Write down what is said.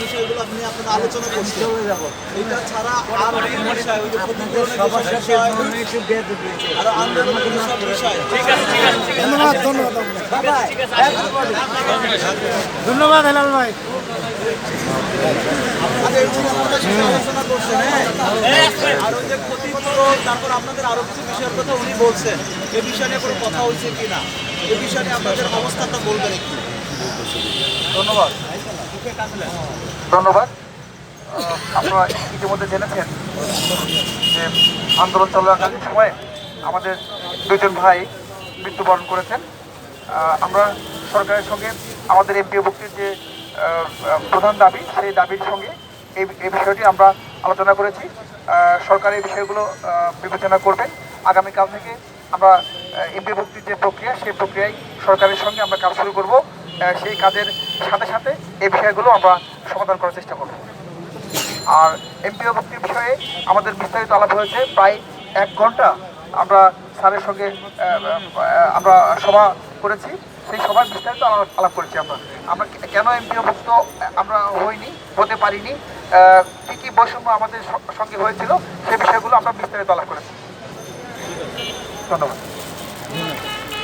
বিষয়গুলো আপনি আপনাদের আলোচনা করছেন, এটা ছাড়া আর বিষয় ওই যে আরো আন্দোলনের সব বিষয়। ধন্যবাদ ধন্যবাদ হেলাল ভাই। আলোচনা করছেন, আর ওই যে ক্ষতিপূরণ, তারপর আপনাদের আরো কিছু বিষয়ের কথা উনি বলছেন, এ বিষয় নিয়ে কোনো কথা হয়েছে কিনা, এ বিষয় নিয়ে আপনাদের অবস্থাটা বলবেন একটু। ধন্যবাদ ধন্যবাদ আপনারা ইতিমধ্যে জেনেছেন যে আন্দোলন চলাকালীন সময়ে আমাদের দুজন ভাই মৃত্যুবরণ করেছেন। আমরা সরকারের সঙ্গে আমাদের এমপিওভুক্তির যে প্রধান দাবি, সেই দাবির সঙ্গে এই বিষয়টি আমরা আলোচনা করেছি। সরকার এই বিষয়গুলো বিবেচনা করবেন। আগামীকাল থেকে আমরা এমপিওভুক্তির যে প্রক্রিয়া, সেই প্রক্রিয়ায় সরকারের সঙ্গে আমরা কাজ শুরু করব। সেই কাজের সাথে সাথে এই বিষয়গুলো আমরা সমাধান করার চেষ্টা করব। আর এমপিওভুক্তির বিষয়ে আমাদের বিস্তারিত আলাপ হয়েছে প্রায় 1 ঘন্টা। আমরা স্যারের সঙ্গে আমরা সভা করেছি, সেই সভায় বিস্তারিত আলাপ করেছি। আমরা কেন এমপিওভুক্ত আমরা হতে পারিনি, কী কী বৈষম্য আমাদের সঙ্গে হয়েছিল, সেই বিষয়গুলো আমরা বিস্তারিত আলাপ করেছি। ধন্যবাদ।